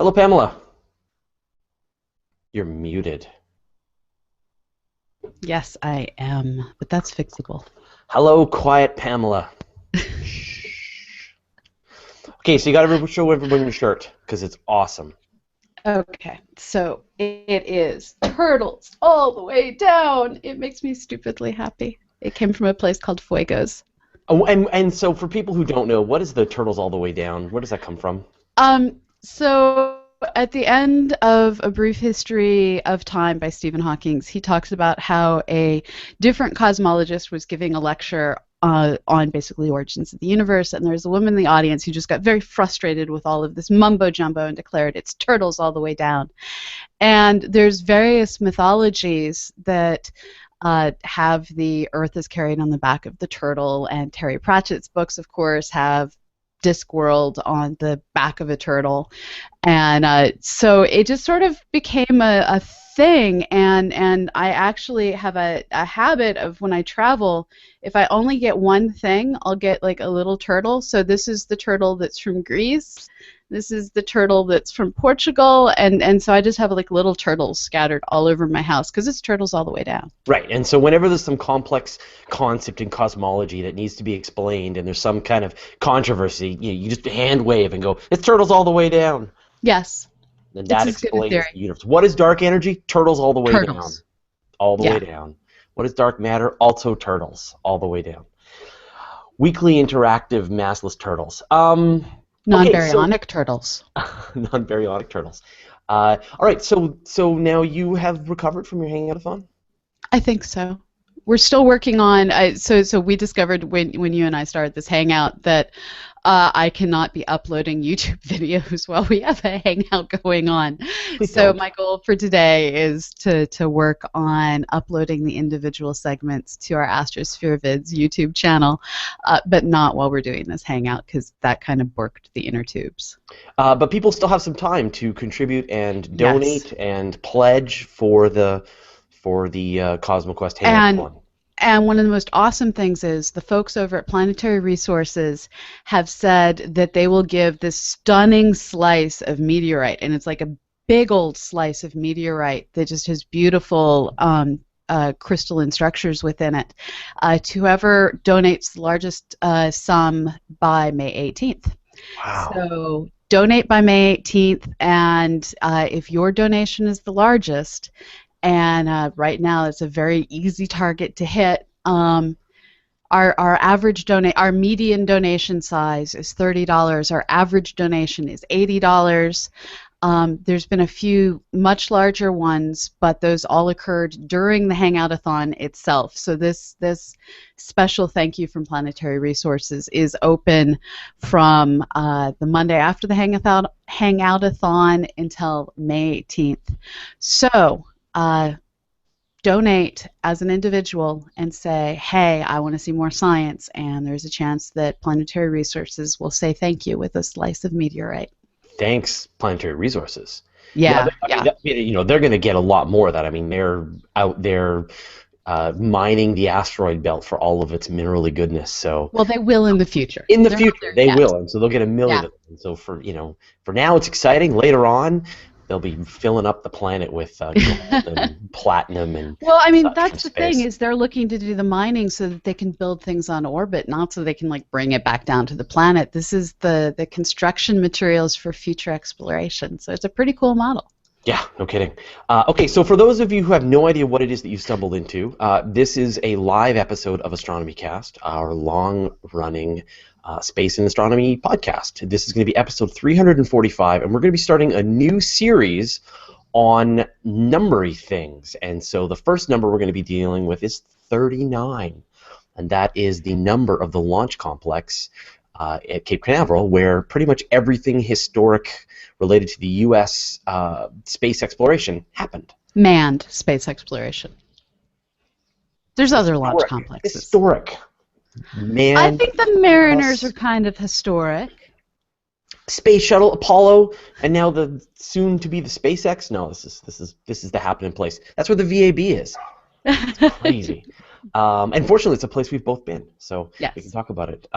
Hello, Pamela. You're muted. Yes, I am, but that's fixable. Hello, quiet Pamela. Shh. Okay, so you got to show everyone your shirt because it's awesome. Okay, so it is turtles all the way down. It makes me stupidly happy. It came from a place called Fuego's. Oh, and so for people who don't know, what is the turtles all the way down? Where does that come from? So at the end of A Brief History of Time by Stephen Hawking, he talks about how a different cosmologist was giving a lecture on basically the origins of the universe, and there was a woman in the audience who just got very frustrated with all of this mumbo jumbo and declared it's turtles all the way down. And there's various mythologies that have the Earth is carried on the back of the turtle, and Terry Pratchett's books, of course, have Discworld on the back of a turtle, and so it just sort of became a thing. And I actually have a habit of when I travel, if I only get one thing, I'll get like a little turtle. So this is the turtle that's from Greece. This is the turtle that's from Portugal, and so I just have like little turtles scattered all over my house because it's turtles all the way down. Right, and so whenever there's some complex concept in cosmology that needs to be explained and there's some kind of controversy, you just hand wave and go, it's turtles all the way down. Yes, And it's that as good a explains theory. the universe. What is dark energy? Turtles all the way down. Turtles. All the way Yeah. down. What is dark matter? Also turtles. All the way down. Weakly interactive massless turtles. Okay, so Non-baryonic turtles. non-baryonic turtles. All right, so now you have recovered from your hangout-a-thon? I think so. We're still working on. So we discovered when you and I started this hangout that I cannot be uploading YouTube videos while we have a hangout going on. Please So don't. my goal for today is to work on uploading the individual segments to our Astrosphere Vids YouTube channel, but not while we're doing this hangout because that kind of borked the inner tubes. But people still have some time to contribute and Yes. donate and pledge for the CosmoQuest And hangout-a-thon. And one of the most awesome things is the folks over at Planetary Resources have said that they will give this stunning slice of meteorite, and it's like a big old slice of meteorite that just has beautiful crystalline structures within it, to whoever donates the largest sum by May 18th. Wow. So donate by May 18th, and if your donation is the largest, and right now it's a very easy target to hit. Our median donation size is $30. Our average donation is $80. There's been a few much larger ones, but those all occurred during the Hangout-a-thon itself. So this special thank you from Planetary Resources is open from the Monday after the Hangout-a-thon until May 18th. So donate as an individual and say, hey, I want to see more science, and there's a chance that Planetary Resources will say thank you with a slice of meteorite. Thanks, Planetary Resources. Yeah, Yeah, I mean, yeah. they're going to get a lot more of that. I mean, they're out there mining the asteroid belt for all of its minerally goodness. So Well, they will in the future. in the They're not future, there they yet. will, and so they'll get a million Yeah. of them. And so for now, it's exciting. Later on, they'll be filling up the planet with gold and platinum and Well, I mean, such from that's the thing space. is they're looking to do the mining so that they can build things on orbit, not so they can like bring it back down to the planet. This is the construction materials for future exploration. So it's a pretty cool model. Yeah, no kidding. Okay, so for those of you who have no idea what it is that you stumbled into, this is a live episode of Astronomy Cast, our long-running space and astronomy podcast. This is going to be episode 345, and we're going to be starting a new series on numbery things. And so the first number we're going to be dealing with is 39, and that is the number of the launch complex at Cape Canaveral, where pretty much everything historic related to the U.S. Space exploration happened. Manned space exploration. There's other launch Historic. complexes. Historic. I Man, think the Mariners are us, kind of historic. Space Shuttle, Apollo, and now the soon to be the SpaceX. No, this is the happening place. That's where the VAB is. It's crazy. And fortunately, it's a place we've both been, so we can Yes. talk about it.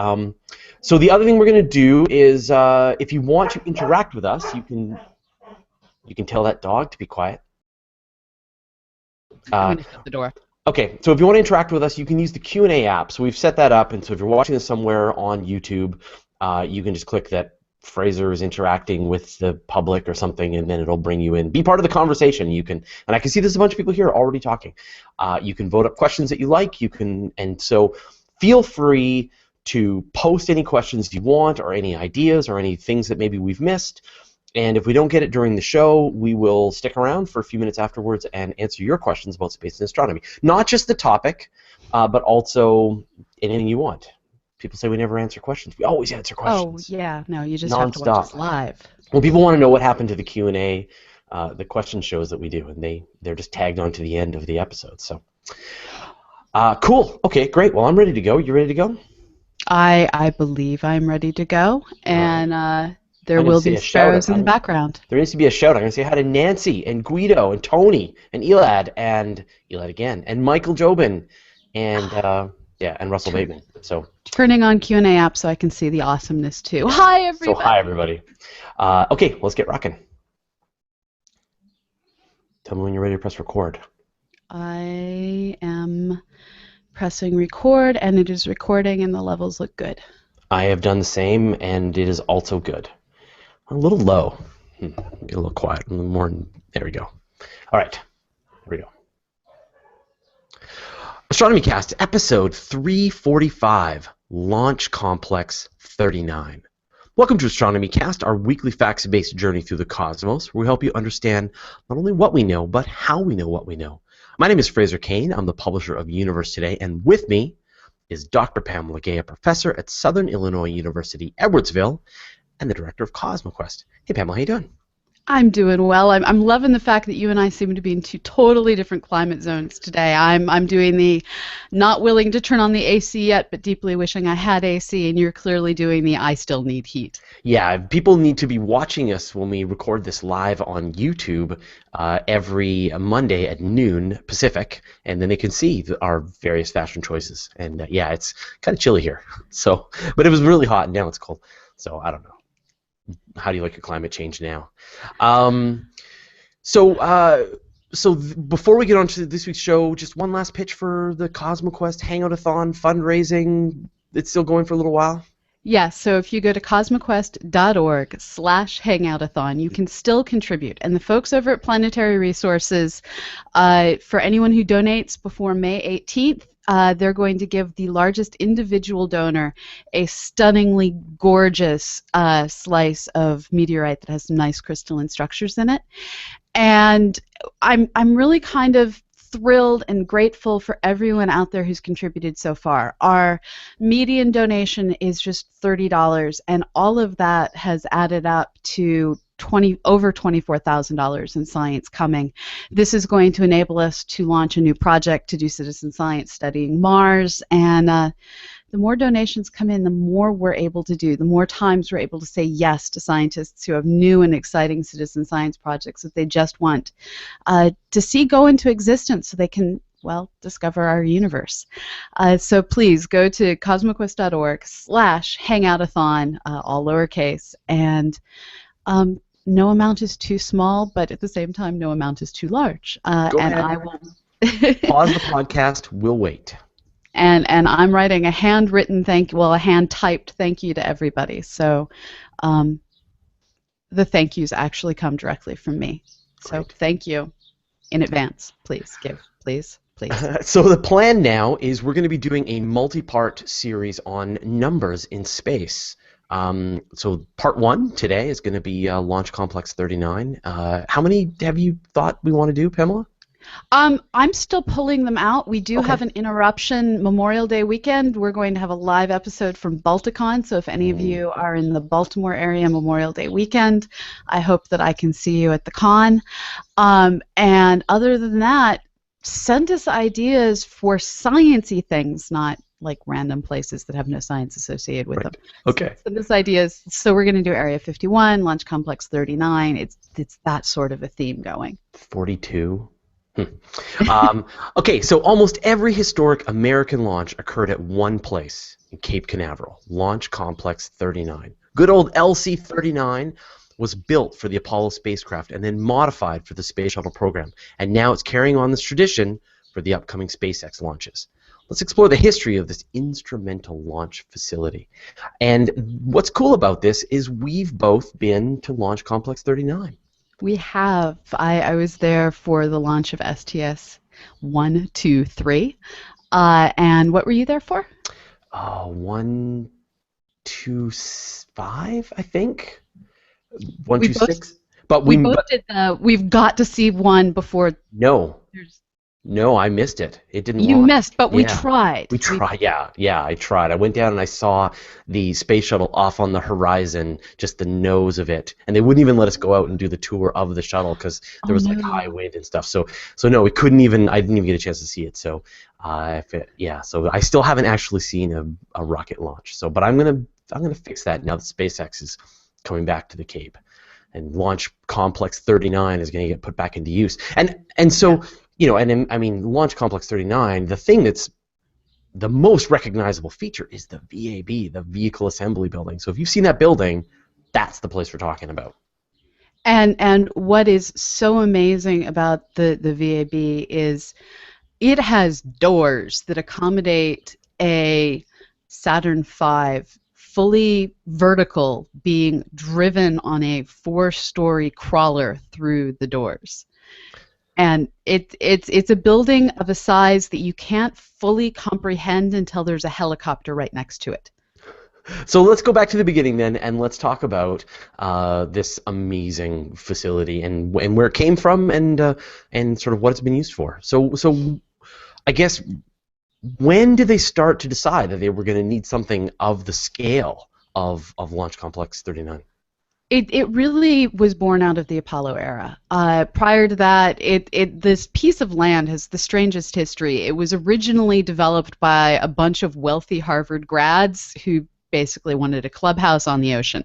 So the other thing we're going to do is, if you want to interact with us, you can You can tell that dog to be quiet. I'm going to shut the door. Okay, so if you want to interact with us, you can use the Q&A app. So we've set that up, and so if you're watching this somewhere on YouTube, you can just click that Fraser is interacting with the public or something, and then it'll bring you in. Be part of the conversation. You can, and I can see there's a bunch of people here already talking. You can vote up questions that you like. You can, and so feel free to post any questions you want, or any ideas, or any things that maybe we've missed. And if we don't get it during the show, we will stick around for a few minutes afterwards and answer your questions about space and astronomy. Not just the topic, but also anything you want. People say we never answer questions. We always answer questions. Oh, yeah. No, you just have to watch us live. Well, people want to know what happened to the Q&A, the question shows that we do, and they're just tagged onto the end of the episode. So, cool. Okay, great. Well, I'm ready to go. You ready to go? I believe I'm ready to go, and there will be sparrows in the background. There needs to be a shout. I'm going to say hi to Nancy and Guido and Tony and Elad again and Michael Jobin and and Russell Bateman. So turning on Q&A app so I can see the awesomeness too. Hi everybody. So hi everybody. Okay, let's get rocking. Tell me when you're ready to press record. I am pressing record, and it is recording, and the levels look good. I have done the same, and it is also good. A little low. Get a little quiet. A little more. There we go. All right. Here we go. Astronomy Cast, episode 345, Launch Complex 39. Welcome to Astronomy Cast, our weekly facts-based journey through the cosmos, where we help you understand not only what we know, but how we know what we know. My name is Fraser Cain. I'm the publisher of Universe Today, and with me is Dr. Pamela Gay, a professor at Southern Illinois University, Edwardsville, and the director of CosmoQuest. Hey, Pamela, how you doing? I'm doing well. I'm loving the fact that you and I seem to be in two totally different climate zones today. I'm doing the not willing to turn on the AC yet, but deeply wishing I had AC, and you're clearly doing the I still need heat. Yeah, people need to be watching us when we record this live on YouTube every Monday at noon Pacific, and then they can see our various fashion choices. And yeah, it's kind of chilly here. So, but it was really hot, and now it's cold. So I don't know. How do you like your climate change now? So before we get on to this week's show, just one last pitch for the CosmoQuest Hangout-a-thon fundraising. It's still going for a little while? Yes, so if you go to cosmoquest.org/hangoutathon, you can still contribute. And the folks over at Planetary Resources, for anyone who donates before May 18th, they're going to give the largest individual donor a stunningly gorgeous slice of meteorite that has some nice crystalline structures in it. And I'm really kind of thrilled and grateful for everyone out there who's contributed so far. Our median donation is just $30, and all of that has added up to over $24,000 in science coming. This is going to enable us to launch a new project to do citizen science studying Mars, and the more donations come in, the more we're able to do, the more times we're able to say yes to scientists who have new and exciting citizen science projects that they just want to see go into existence so they can, well, discover our universe. So please go to cosmoquest.org/hangoutathon, all lowercase, and no amount is too small, but at the same time, no amount is too large. Go ahead. I will pause the podcast. We'll wait. And I'm writing a handwritten a hand-typed thank you to everybody. So the thank yous actually come directly from me. So thank you in advance. Please give, please. So the plan now is we're going to be doing a multi-part series on numbers in space. So part 1 today is going to be Launch Complex 39. How many have you thought we want to do, Pamela? I'm still pulling them out. We do have an interruption Memorial Day weekend. We're going to have a live episode from Balticon, so if any of you are in the Baltimore area Memorial Day weekend, I hope that I can see you at the con. And other than that, send us ideas for science-y things, not like random places that have no science associated with them. Okay. So send us ideas. So we're going to do Area 51, Launch Complex 39. It's that sort of a theme going. 42. Okay, so almost every historic American launch occurred at one place, in Cape Canaveral, Launch Complex 39. Good old LC-39 was built for the Apollo spacecraft and then modified for the Space Shuttle program. And now it's carrying on this tradition for the upcoming SpaceX launches. Let's explore the history of this instrumental launch facility. And what's cool about this is we've both been to Launch Complex 39. We have. I was there for the launch of STS 1, 2, 3. And what were you there for? 1, 2, 5, I think. 1, 2, 6. But we both did the. We've got to see one before. No. No, I missed it. It didn't launch. You missed, but we tried. We tried, yeah, I tried. I went down and I saw the space shuttle off on the horizon, just the nose of it. And they wouldn't even let us go out and do the tour of the shuttle because there was like high wind and stuff. So no, we couldn't even, I didn't even get a chance to see it. So, so I still haven't actually seen a rocket launch. So, but I'm gonna fix that now that SpaceX is coming back to the Cape. And Launch Complex 39 is going to get put back into use. And so, you know, and I mean, Launch Complex 39, the thing that's the most recognizable feature is the VAB, the Vehicle Assembly Building. So if you've seen that building, that's the place we're talking about. And what is so amazing about the VAB is it has doors that accommodate a Saturn V fully vertical being driven on a 4-story crawler through the doors. And it's a building of a size that you can't fully comprehend until there's a helicopter right next to it. So let's go back to the beginning then, and let's talk about this amazing facility and where it came from and sort of what it's been used for. So I guess, when did they start to decide that they were going to need something of the scale of Launch Complex 39? It really was born out of the Apollo era. Prior to that, this piece of land has the strangest history. It was originally developed by a bunch of wealthy Harvard grads who basically wanted a clubhouse on the ocean.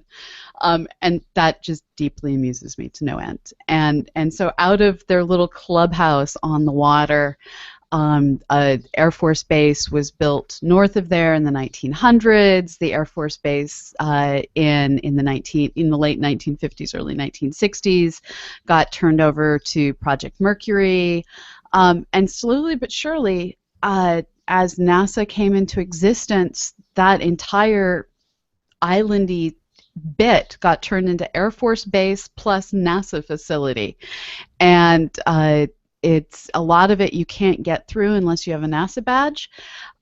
And that just deeply amuses me to no end. And so out of their little clubhouse on the water, an Air Force base was built north of there in the 1900s. The Air Force base in the late 1950s, early 1960s, got turned over to Project Mercury, and slowly but surely, as NASA came into existence, that entire islandy bit got turned into Air Force base plus NASA facility, and it's a lot of it you can't get through unless you have a NASA badge,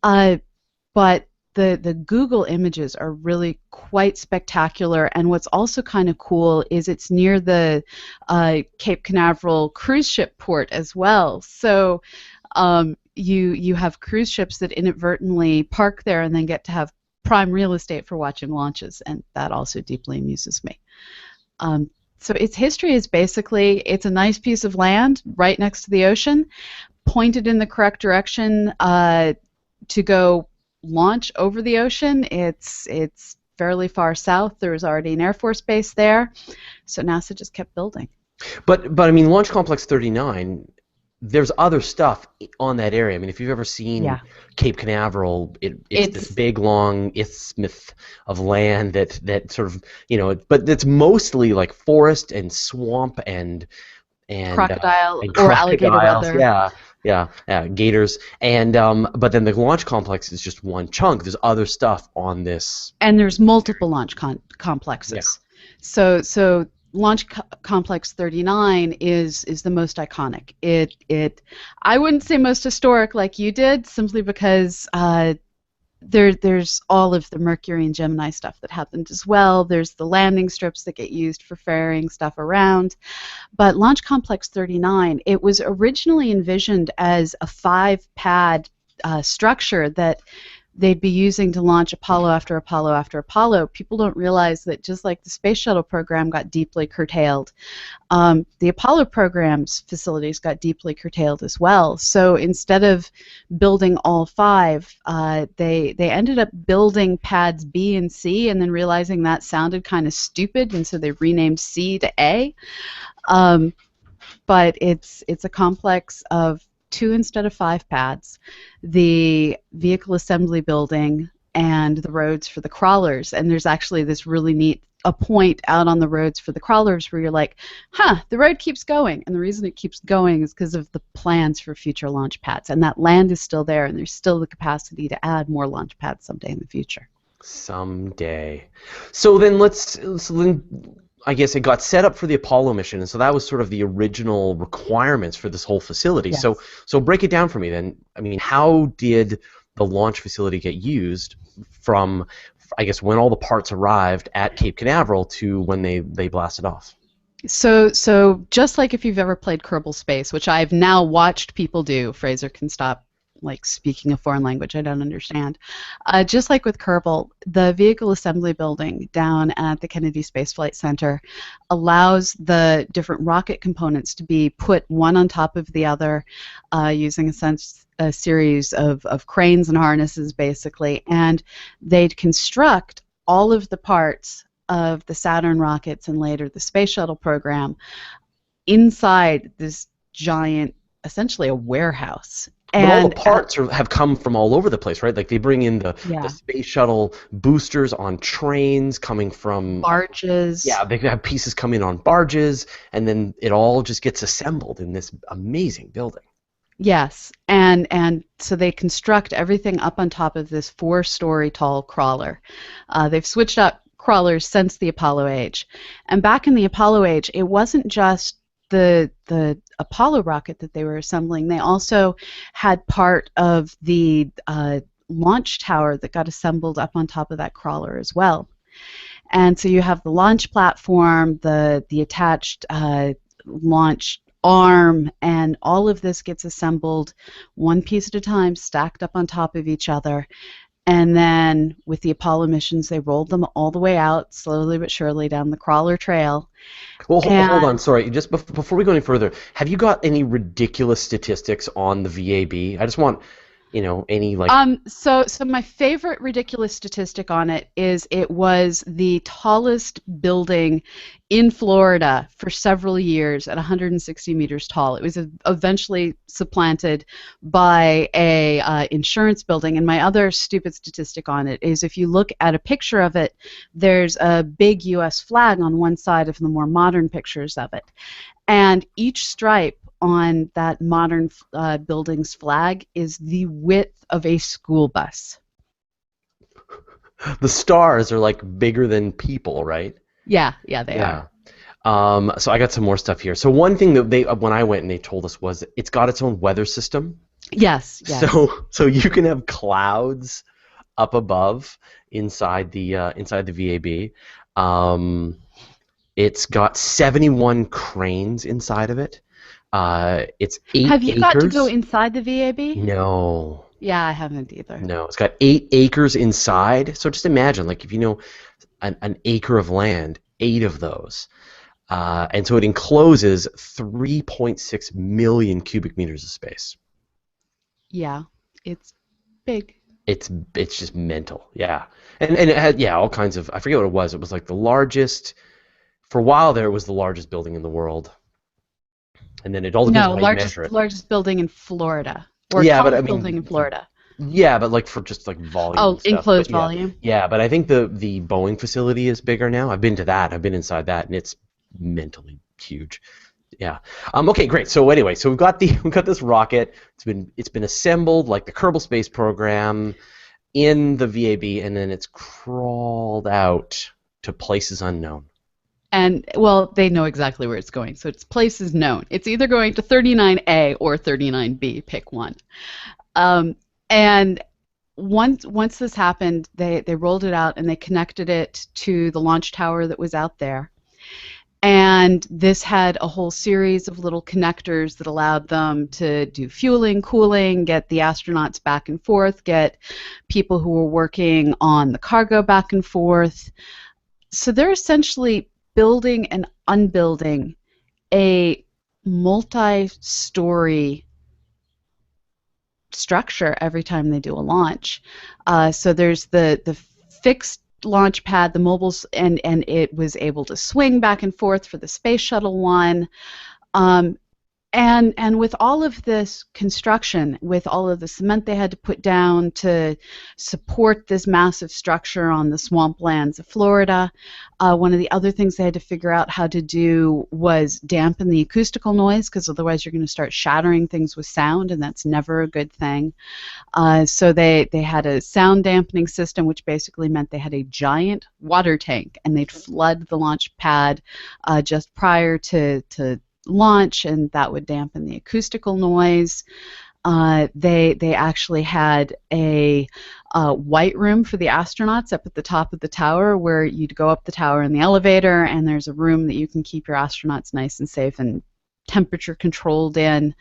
but the Google images are really quite spectacular. And what's also kind of cool is it's near the Cape Canaveral cruise ship port as well. So you have cruise ships that inadvertently park there and then get to have prime real estate for watching launches, and that also deeply amuses me. So its history is basically, it's a nice piece of land right next to the ocean, pointed in the correct direction to go launch over the ocean. It's fairly far south. There was already an Air Force base there, so NASA just kept building. But I mean, Launch Complex 39, there's other stuff on that area. I mean, if you've ever seen Cape Canaveral, it's this big, long isthmus of land that sort of, you know, but it's mostly like forest and swamp and crocodile or alligator weather. Yeah, gators. And but then the launch complex is just one chunk. There's other stuff on this. And there's multiple launch complexes. Yeah. So Launch Complex 39 is the most iconic. I wouldn't say most historic like you did, simply because there's all of the Mercury and Gemini stuff that happened as well. There's the landing strips that get used for ferrying stuff around. But Launch Complex 39, it was originally envisioned as a 5-pad structure that they'd be using to launch Apollo after Apollo after Apollo. People don't realize that just like the Space Shuttle program got deeply curtailed, the Apollo program's facilities got deeply curtailed as well. So instead of building all 5, they ended up building pads B and C, and then realizing that sounded kind of stupid, and so they renamed C to A. But it's a complex of 2 instead of 5 pads, the vehicle assembly building, and the roads for the crawlers. And there's actually this really neat a point out on the roads for the crawlers where you're like, huh, the road keeps going. And the reason it keeps going is because of the plans for future launch pads. And that land is still there, and there's still the capacity to add more launch pads someday in the future. Someday. So then I guess it got set up for the Apollo mission, and so that was sort of the original requirements for this whole facility. Yes. So break it down for me then. I mean, how did the launch facility get used from, I guess, when all the parts arrived at Cape Canaveral to when they blasted off? So just like if you've ever played Kerbal Space, which I've now watched people do, Fraser can stop like speaking a foreign language I don't understand. Just like with Kerbal, the vehicle assembly building down at the Kennedy Space Flight Center allows the different rocket components to be put one on top of the other using a series of cranes and harnesses, basically, and they'd construct all of the parts of the Saturn rockets and later the Space Shuttle program inside this giant, essentially a warehouse. But all the parts have come from all over the place, right? Like they bring in the Space Shuttle boosters on trains coming from barges. Yeah, they have pieces come in on barges, and then it all just gets assembled in this amazing building. Yes, and so they construct everything up on top of this 4-story tall crawler. They've switched up crawlers since the Apollo age, and back in the Apollo age, it wasn't just the Apollo rocket that they were assembling. They also had part of the launch tower that got assembled up on top of that crawler as well. And so you have the launch platform, the attached launch arm, and all of this gets assembled one piece at a time, stacked up on top of each other. And then with the Apollo missions, they rolled them all the way out, slowly but surely, down the crawler trail. Well, hold on, sorry. Just before we go any further, have you got any ridiculous statistics on the VAB? I just want, any like. So my favorite ridiculous statistic on it is it was the tallest building in Florida for several years at 160 meters tall. It was eventually supplanted by a insurance building. And my other stupid statistic on it is if you look at a picture of it, there's a big U.S. flag on one side of the more modern pictures of it. And each stripe on that modern building's flag is the width of a school bus. The stars are like bigger than people, right? Yeah, they are. So I got some more stuff here. So one thing that when I went and they told us was it's got its own weather system. Yes. So you can have clouds up above inside the VAB. It's got 71 cranes inside of it. It's 8 acres. Have you got to go inside the VAB? No. Yeah, I haven't either. No, it's got 8 acres inside. So just imagine, like if you know an acre of land, 8 of those. And so it encloses 3.6 million cubic meters of space. Yeah, it's big. It's just mental, yeah. And it had all kinds of, I forget what it was. It was like the largest, for a while there, it was the largest building in the world. And then it all depends on how you measure it. Largest building in Florida. Or building in Florida. Yeah, but like for just like volume. Oh, enclosed volume. Yeah, but I think the Boeing facility is bigger now. I've been to that. I've been inside that, and it's mentally huge. Yeah. Okay, great. So anyway, so we've got this rocket. It's been assembled like the Kerbal Space Program in the VAB, and then it's crawled out to places unknown. And, well, they know exactly where it's going, so its place is known. It's either going to 39A or 39B, pick one. And once this happened, they rolled it out and they connected it to the launch tower that was out there. And this had a whole series of little connectors that allowed them to do fueling, cooling, get the astronauts back and forth, get people who were working on the cargo back and forth. So they're essentially building and unbuilding a multi-story structure every time they do a launch. So there's the fixed launch pad, the mobiles, and it was able to swing back and forth for the Space Shuttle one. And with all of this construction, with all of the cement they had to put down to support this massive structure on the swamplands of Florida, one of the other things they had to figure out how to do was dampen the acoustical noise, because otherwise you're going to start shattering things with sound, and that's never a good thing. So they had a sound dampening system, which basically meant they had a giant water tank, and they'd flood the launch pad just prior to launch, and that would dampen the acoustical noise. They actually had a white room for the astronauts up at the top of the tower, where you'd go up the tower in the elevator, and there's a room that you can keep your astronauts nice and safe and temperature controlled in.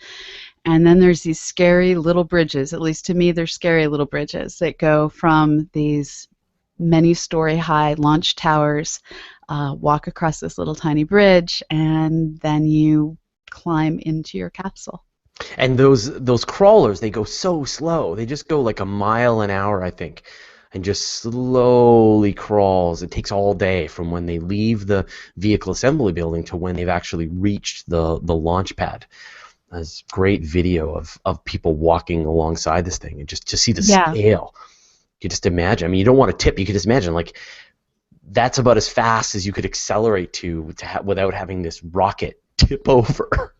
And then there's these scary little bridges, at least to me they're scary little bridges, that go from these many-story high launch towers, walk across this little tiny bridge, and then you climb into your capsule. And those crawlers, they go so slow. They just go like a mile an hour, I think, and just slowly crawls. It takes all day from when they leave the vehicle assembly building to when they've actually reached the launch pad. There's great video of people walking alongside this thing, and just to see the scale. You just imagine. I mean, you don't want to tip. You could just imagine, like, that's about as fast as you could accelerate without having this rocket tip over.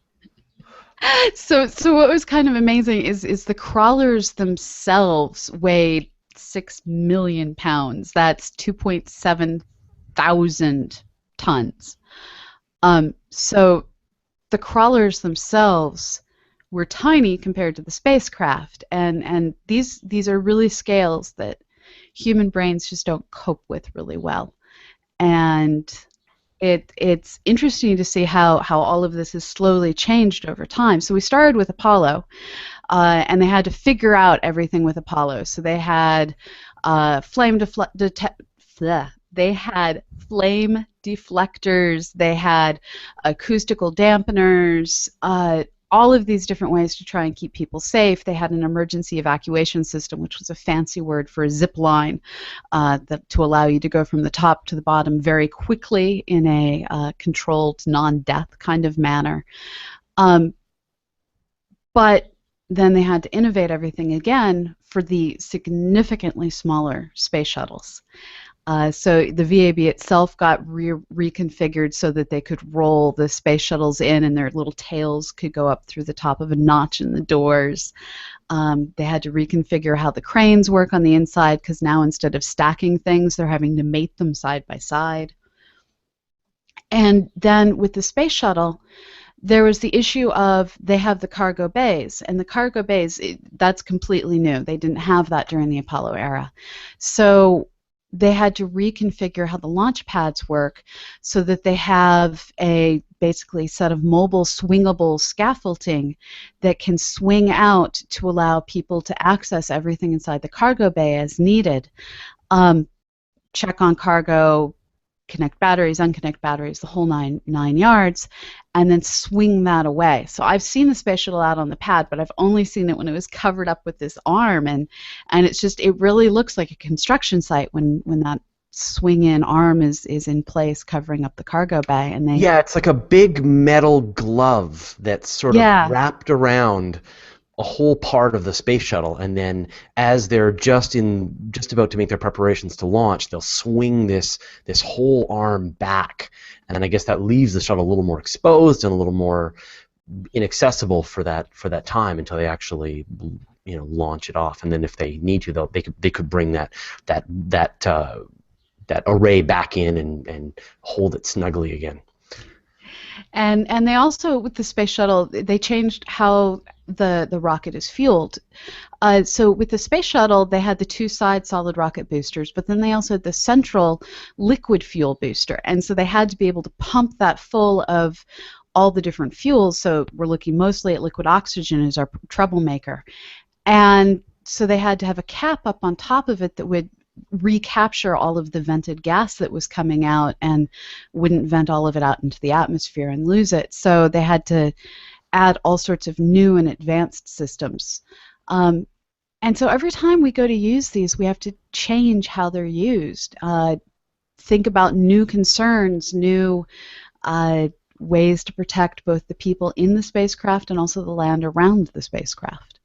So what was kind of amazing is the crawlers themselves weighed 6 million pounds. That's 2.7 thousand tons. So the crawlers themselves were tiny compared to the spacecraft, and these are really scales that human brains just don't cope with really well. And it's interesting to see how all of this has slowly changed over time. So we started with Apollo, and they had to figure out everything with Apollo. So they had flame deflectors, they had acoustical dampeners, all of these different ways to try and keep people safe. They had an emergency evacuation system, which was a fancy word for a zip line, to allow you to go from the top to the bottom very quickly in a controlled, non-death kind of manner. But then they had to innovate everything again for the significantly smaller space shuttles. So the VAB itself got reconfigured so that they could roll the space shuttles in, and their little tails could go up through the top of a notch in the doors. They had to reconfigure how the cranes work on the inside, because now instead of stacking things, they're having to mate them side by side. And then with the space shuttle, there was the issue of they have the cargo bays, and the cargo bays, that's completely new. They didn't have that during the Apollo era. So they had to reconfigure how the launch pads work so that they have a basically set of mobile swingable scaffolding that can swing out to allow people to access everything inside the cargo bay as needed. Check on cargo, connect batteries, unconnect batteries, the whole nine yards, and then swing that away. So I've seen the space shuttle out on the pad, but I've only seen it when it was covered up with this arm, and it's just, it really looks like a construction site when that swing-in arm is in place covering up the cargo bay. And it's like a big metal glove that's sort of wrapped around a whole part of the space shuttle, and then as they're just about to make their preparations to launch, they'll swing this whole arm back, and I guess that leaves the shuttle a little more exposed and a little more inaccessible for that time until they actually launch it off. And then if they need to, they could bring that array back in and hold it snugly again. And they also, with the space shuttle, they changed how the rocket is fueled. So with the space shuttle, they had the two-side solid rocket boosters, but then they also had the central liquid fuel booster. And so they had to be able to pump that full of all the different fuels. So we're looking mostly at liquid oxygen as our troublemaker. And so they had to have a cap up on top of it that would recapture all of the vented gas that was coming out and wouldn't vent all of it out into the atmosphere and lose it. So they had to add all sorts of new and advanced systems. And so every time we go to use these, we have to change how they're used. Think about new concerns, new ways to protect both the people in the spacecraft and also the land around the spacecraft.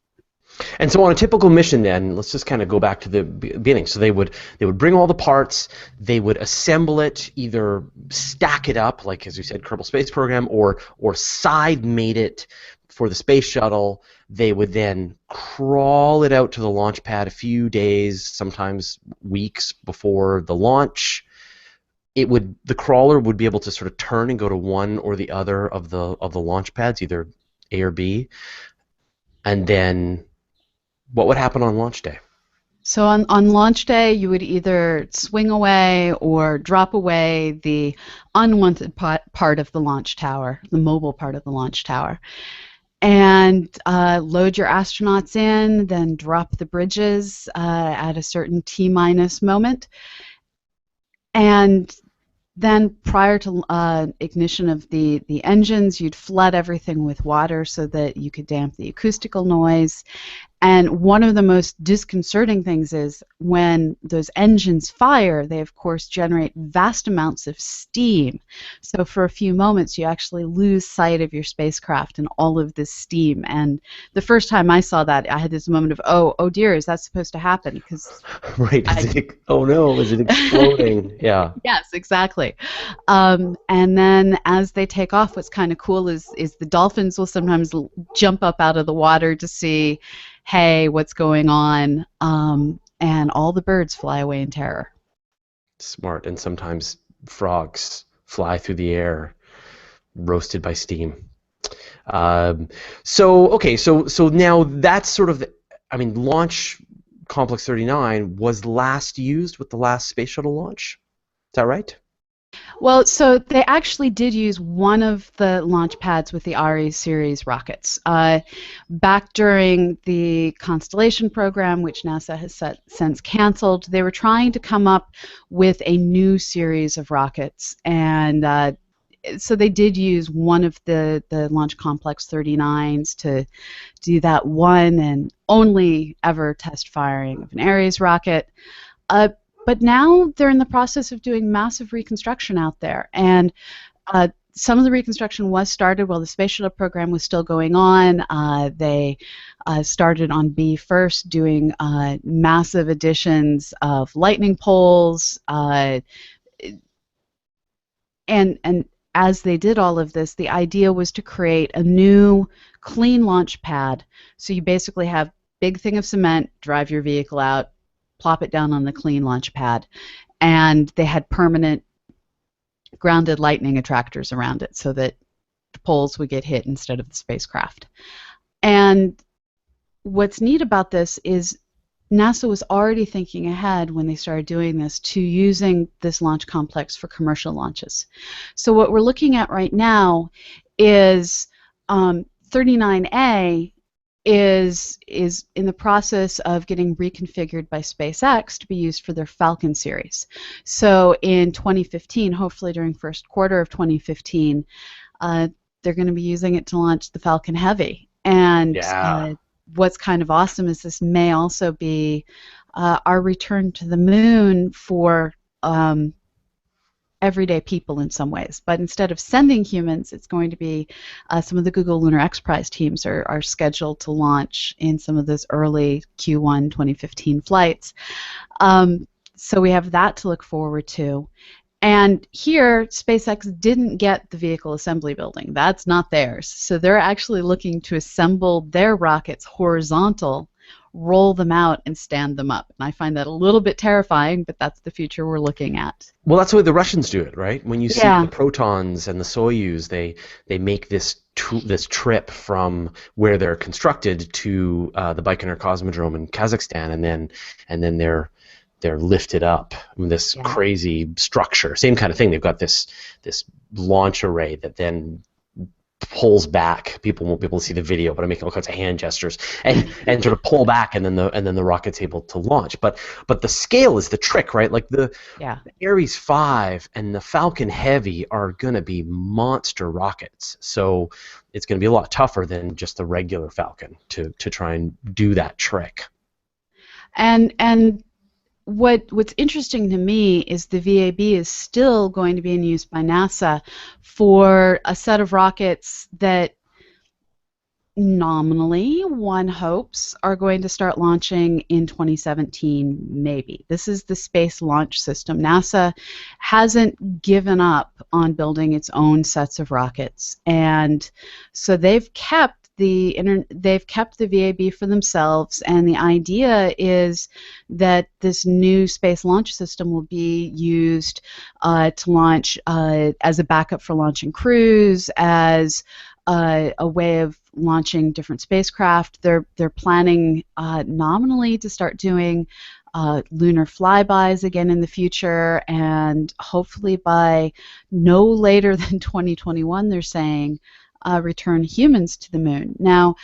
And so on a typical mission then, let's just kind of go back to the beginning. So they would bring all the parts, they would assemble it, either stack it up, like as you said, Kerbal Space Program, or side mate it for the space shuttle. They would then crawl it out to the launch pad a few days, sometimes weeks before the launch. The crawler would be able to sort of turn and go to one or the other of the launch pads, either A or B, and then what would happen on launch day? So on launch day, you would either swing away or drop away the unwanted part of the launch tower, the mobile part of the launch tower, and load your astronauts in, then drop the bridges at a certain T-minus moment. And then prior to ignition of the engines, you'd flood everything with water so that you could damp the acoustical noise. And one of the most disconcerting things is when those engines fire, they of course generate vast amounts of steam. So for a few moments, you actually lose sight of your spacecraft and all of this steam. And the first time I saw that, I had this moment of, oh dear, is that supposed to happen? Because right. Oh no, is it exploding? Yeah. Yes, exactly. And then as they take off, what's kind of cool is the dolphins will sometimes jump up out of the water to see, hey, what's going on? And all the birds fly away in terror. Smart. And sometimes frogs fly through the air, roasted by steam. So now that's sort of Launch Complex 39 was last used with the last space shuttle launch. Is that right? Well, so they actually did use one of the launch pads with the Ares series rockets. Back during the Constellation program, which NASA has since canceled, they were trying to come up with a new series of rockets. And so they did use one of the Launch Complex 39s to do that one and only ever test firing of an Ares rocket. But now they're in the process of doing massive reconstruction out there. And some of the reconstruction was started while the Space Shuttle program was still going on. They started on B first, doing massive additions of lightning poles. And as they did all of this, the idea was to create a new clean launch pad. So you basically have big thing of cement, drive your vehicle out, plop it down on the clean launch pad, and they had permanent grounded lightning attractors around it so that the poles would get hit instead of the spacecraft. And what's neat about this is NASA was already thinking ahead when they started doing this to using this launch complex for commercial launches. So what we're looking at right now is 39A is in the process of getting reconfigured by SpaceX to be used for their Falcon series. So in 2015, hopefully during first quarter of 2015, they're going to be using it to launch the Falcon Heavy. And what's kind of awesome is this may also be our return to the moon for everyday people in some ways. But instead of sending humans, it's going to be some of the Google Lunar X Prize teams are scheduled to launch in some of those early Q1 2015 flights. So we have that to look forward to. And here, SpaceX didn't get the vehicle assembly building. That's not theirs. So they're actually looking to assemble their rockets horizontal, roll them out, and stand them up. And I find that a little bit terrifying, but that's the future we're looking at. Well, that's the way the Russians do it, right? When you see the Protons and the Soyuz, they make this trip from where they're constructed to the Baikonur Cosmodrome in Kazakhstan, and then they're lifted up in this crazy structure. Same kind of thing. They've got this launch array that then pulls back. People won't be able to see the video, but I'm making all kinds of hand gestures and sort of pull back, and then the rocket's able to launch. But the scale is the trick, right? Like the Ares 5 and the Falcon Heavy are going to be monster rockets. So it's going to be a lot tougher than just the regular Falcon to try and do that trick. And what's interesting to me is the VAB is still going to be in use by NASA for a set of rockets that nominally, one hopes, are going to start launching in 2017, maybe. This is the Space Launch System. NASA hasn't given up on building its own sets of rockets, and so they've kept they've kept the VAB for themselves, and the idea is that this new Space Launch System will be used to launch as a backup for launching crews, as a way of launching different spacecraft. They're planning nominally to start doing lunar flybys again in the future, and hopefully by no later than 2021, they're saying, return humans to the moon. Now,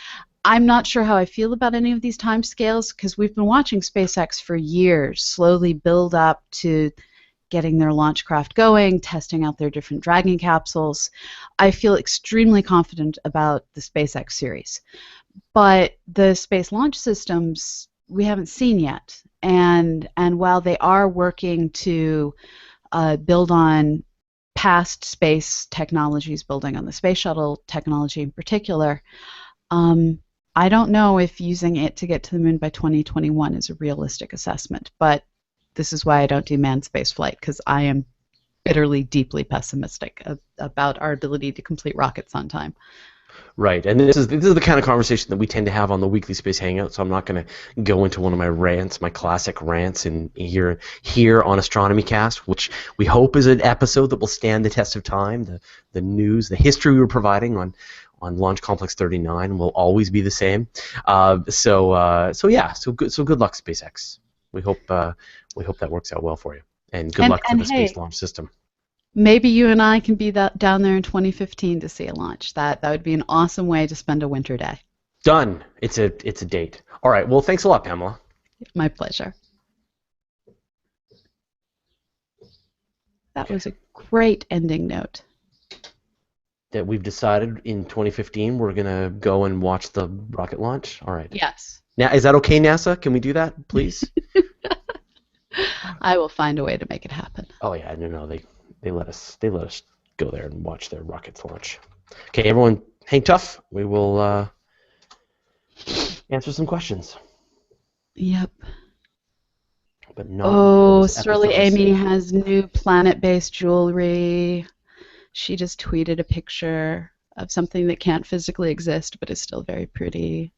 I'm not sure how I feel about any of these timescales because we've been watching SpaceX for years slowly build up to getting their launch craft going, testing out their different Dragon capsules. I feel extremely confident about the SpaceX series. But the space launch systems we haven't seen yet. And while they are working to build on past space technologies, building on the space shuttle technology in particular, I don't know if using it to get to the moon by 2021 is a realistic assessment. But this is why I don't do manned space flight, because I am bitterly, deeply pessimistic about our ability to complete rockets on time. Right, and this is the kind of conversation that we tend to have on the weekly Space Hangout. So I'm not going to go into one of my rants, my classic rants, in here on Astronomy Cast, which we hope is an episode that will stand the test of time. The news, the history we were providing on Launch Complex 39 will always be the same. So good luck, SpaceX. We hope that works out well for you, and good luck to the Space Launch System. Maybe you and I can be down there in 2015 to see a launch. That would be an awesome way to spend a winter day. Done. It's a date. All right. Well, thanks a lot, Pamela. My pleasure. That was a great ending note. That we've decided in 2015 we're gonna go and watch the rocket launch. All right. Yes. Now, is that okay, NASA? Can we do that, please? I will find a way to make it happen. Oh yeah, no, they let us go there and watch their rockets launch. Okay, everyone, hang tough. We will answer some questions. Yep. But not. Oh, Surly Amy has new planet-based jewelry. She just tweeted a picture of something that can't physically exist, but is still very pretty.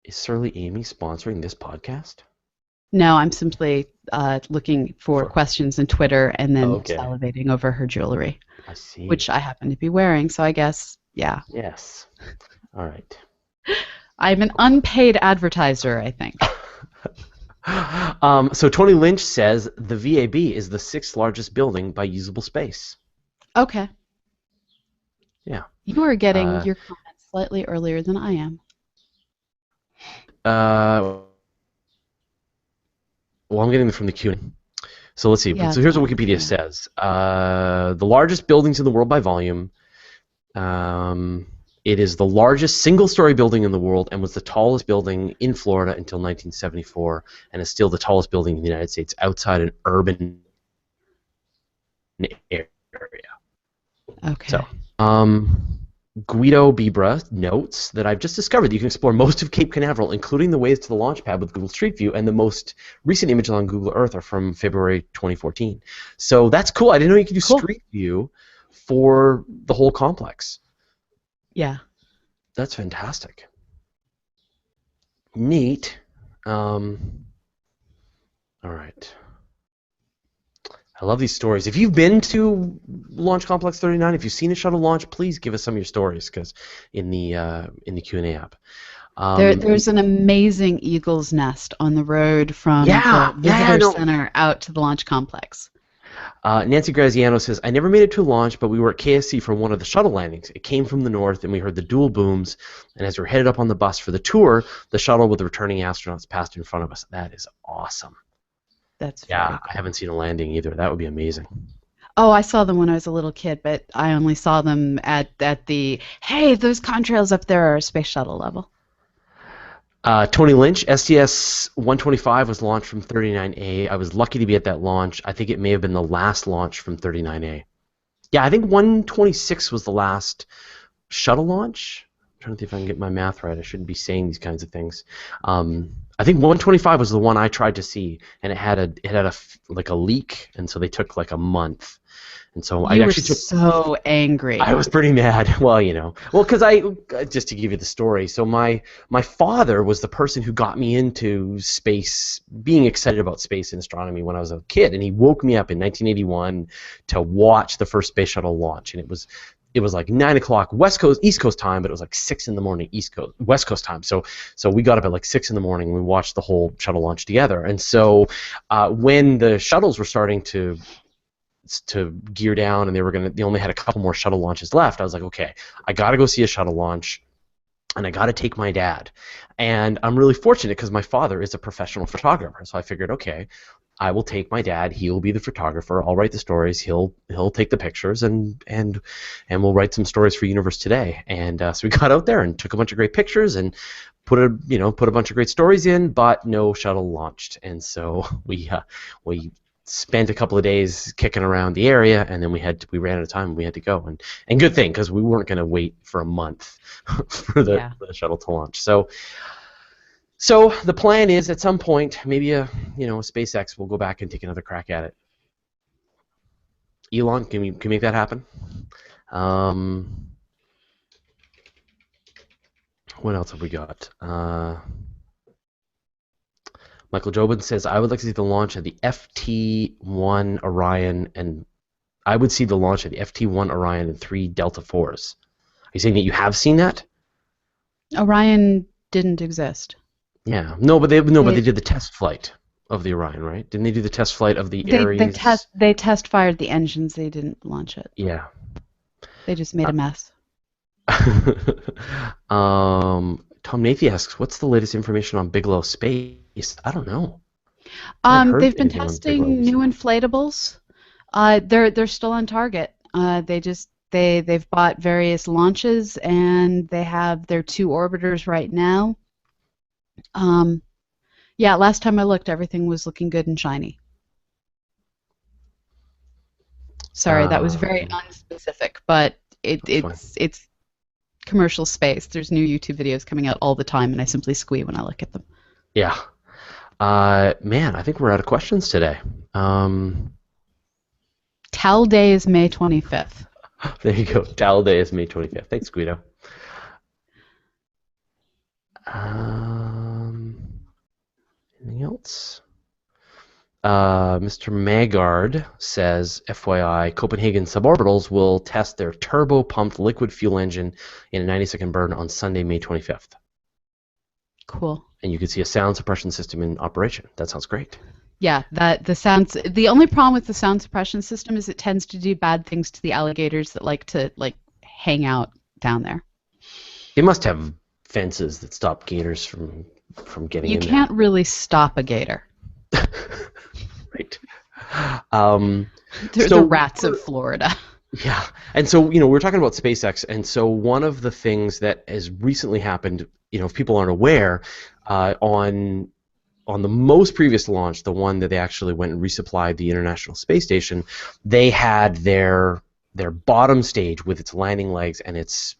Is Surly Amy sponsoring this podcast? No, I'm simply looking for questions in Twitter and then salivating over her jewelry. I see. Which I happen to be wearing, so I guess, yeah. Yes. All right. I'm an unpaid advertiser, I think. So Tony Lynch says the VAB is the 6th largest building by usable space. Okay. Yeah. You are getting your comments slightly earlier than I am. Well, I'm getting them from the Q&A. So let's see. Yeah, so here's what Wikipedia says. The largest buildings in the world by volume. It is the largest single-story building in the world and was the tallest building in Florida until 1974, and is still the tallest building in the United States outside an urban area. Okay. So, Guido Bibra notes that I've just discovered that you can explore most of Cape Canaveral, including the ways to the launch pad with Google Street View, and the most recent images on Google Earth are from February 2014. So that's cool. I didn't know you could do Street View for the whole complex. Yeah. That's fantastic. Neat. All right. I love these stories. If you've been to Launch Complex 39, if you've seen a shuttle launch, please give us some of your stories, because in the Q&A app. There's an amazing eagle's nest on the road from the visitor center out to the launch complex. Nancy Graziano says, I never made it to launch, but we were at KSC for one of the shuttle landings. It came from the north, and we heard the dual booms, and as we were headed up on the bus for the tour, the shuttle with the returning astronauts passed in front of us. That is awesome. That's very cool. I haven't seen a landing either. That would be amazing. Oh, I saw them when I was a little kid, but I only saw them at the, hey, those contrails up there are a space shuttle level. Tony Lynch, STS-125 was launched from 39A. I was lucky to be at that launch. I think it may have been the last launch from 39A. Yeah, I think 126 was the last shuttle launch. I'm trying to think if I can get my math right. I shouldn't be saying these kinds of things. I think 125 was the one I tried to see, and it had like a leak, and so they took like a month. And so You were so angry. I was pretty mad. Well, because just to give you the story. So my father was the person who got me into space, being excited about space and astronomy when I was a kid, and he woke me up in 1981 to watch the first space shuttle launch, and it was like 9 o'clock East Coast time, but it was like 6 in the morning West Coast time. So we got up at like 6 in the morning. And we watched the whole shuttle launch together. And so when the shuttles were starting to gear down, and they only had a couple more shuttle launches left, I was like, okay, I got to go see a shuttle launch, and I got to take my dad. And I'm really fortunate because my father is a professional photographer, so I figured, okay, I will take my dad. He will be the photographer. I'll write the stories. He'll take the pictures, and we'll write some stories for Universe Today. And so we got out there and took a bunch of great pictures and put a bunch of great stories in, but no shuttle launched. And so we spent a couple of days kicking around the area, and then we ran out of time, and we had to go. And good thing, because we weren't going to wait for a month for the shuttle to launch. So the plan is, at some point, maybe SpaceX will go back and take another crack at it. Elon, can we make that happen? What else have we got? Michael Jobin says, I would like to see the launch of the FT-1 Orion, and I would see the launch of the FT-1 Orion and 3 Delta IVs. Are you saying that you have seen that? Orion didn't exist. Yeah. No, but they did the test flight of the Orion, right? Didn't they do the test flight of the Ares? They test fired the engines. They didn't launch it. Yeah. They just made a mess. Tom Nathy asks, what's the latest information on Bigelow Space? I don't know. They've been testing new inflatables. They're still on target. They've bought various launches, and they have their 2 orbiters right now. Last time I looked, everything was looking good and shiny. Sorry, that was very unspecific, but it's commercial space. There's new YouTube videos coming out all the time, and I simply squee when I look at them. Yeah. Man, I think we're out of questions today. Tal Day is May 25th. There you go. Tal Day is May 25th. Thanks, Guido. Anything else? Mr. Magard says, FYI, Copenhagen suborbitals will test their turbo-pumped liquid fuel engine in a 90-second burn on Sunday, May 25th. Cool. And you can see a sound suppression system in operation. That sounds great. Yeah, the only problem with the sound suppression system is it tends to do bad things to the alligators that like to hang out down there. They must have fences that stop gators from getting in there. You can't really stop a gator. Right. They're the rats of Florida. Yeah. And so, we're talking about SpaceX, and so one of the things that has recently happened, if people aren't aware, on the most previous launch, the one that they actually went and resupplied the International Space Station, they had their bottom stage with its landing legs and its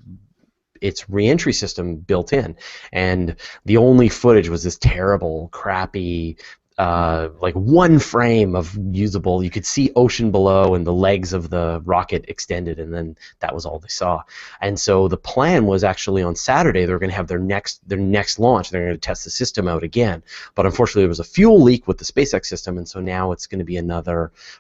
re-entry system built in, and the only footage was this terrible, crappy, one frame of usable. You could see ocean below and the legs of the rocket extended, and then that was all they saw. And so the plan was actually on Saturday they were going to have their next launch. They're going to test the system out again, but unfortunately there was a fuel leak with the SpaceX system, and so now it's going to be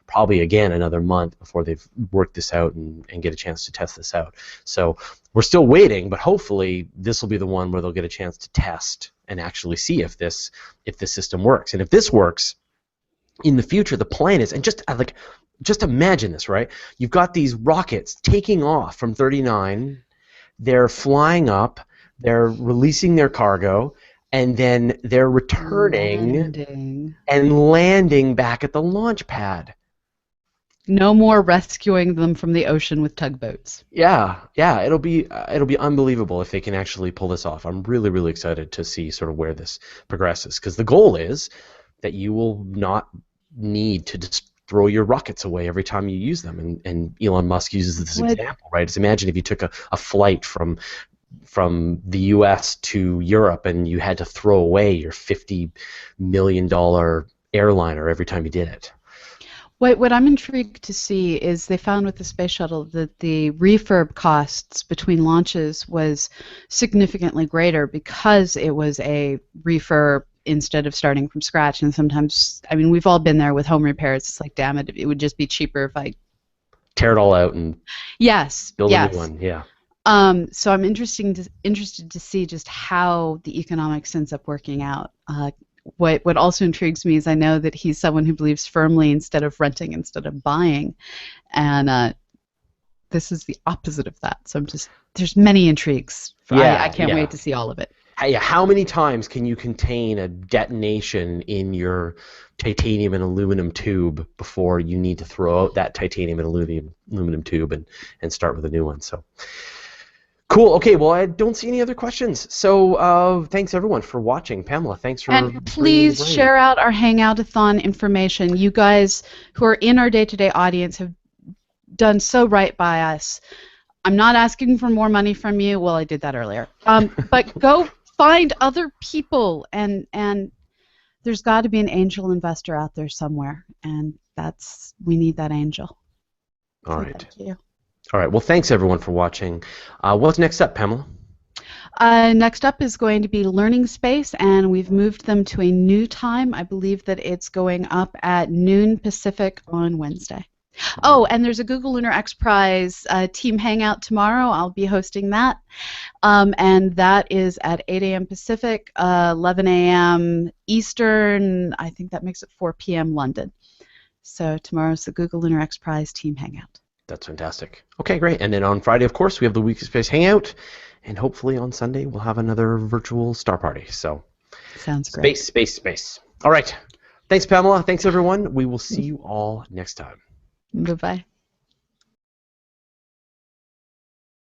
probably another month before they've worked this out and get a chance to test this out. So we're still waiting, but hopefully this will be the one where they'll get a chance to test and actually see if this system works. And if this works, in the future, the plan is, and just imagine this, right? You've got these rockets taking off from 39, they're flying up, they're releasing their cargo, and then they're returning and landing back at the launch pad. No more rescuing them from the ocean with tugboats. Yeah, yeah, it'll be unbelievable if they can actually pull this off. I'm really, really excited to see sort of where this progresses, because the goal is that you will not need to just throw your rockets away every time you use them. And Elon Musk uses this What example, right? Just imagine if you took a flight from the U.S. to Europe and you had to throw away your $50 million airliner every time you did it. what I'm intrigued to see is they found with the space shuttle that the refurb costs between launches was significantly greater because it was a refurb instead of starting from scratch. And sometimes, I mean, we've all been there with home repairs. It's like, damn it, it would just be cheaper if I. Tear it all out and Yes, build a new yes. one. Yeah. So I'm interested to see just how the economics ends up working out. What also intrigues me is I know that he's someone who believes firmly instead of renting, instead of buying, and this is the opposite of that. So there's many intrigues. I Yeah, can't yeah. wait to see all of it. Hey, how many times can you contain a detonation in your titanium and aluminum tube before you need to throw out that titanium and aluminum tube and start with a new one? So cool. Okay, well, I don't see any other questions. So thanks everyone for watching. Pamela, thanks for And bringing the please brain. share out our Hangout-a-thon information. You guys who are in our day-to-day audience have done so right by us. I'm not asking for more money from you. Well, I did that earlier. But go find other people, and there's got to be an angel investor out there somewhere, and we need that angel. All So right. thank you. All right. Well, thanks everyone for watching. What's next up, Pamela? Next up is going to be Learning Space, and we've moved them to a new time. I believe that it's going up at noon Pacific on Wednesday. Oh, and there's a Google Lunar X Prize team hangout tomorrow. I'll be hosting that. And that is at 8 a.m. Pacific, 11 a.m. Eastern. I think that makes it 4 p.m. London. So tomorrow's the Google Lunar X Prize team hangout. That's fantastic. Okay, great. And then on Friday, of course, we have the Weekly Space Hangout. And hopefully on Sunday, we'll have another virtual star party. So sounds great. Space. All right. Thanks, Pamela. Thanks, everyone. We will see you all next time. Bye-bye.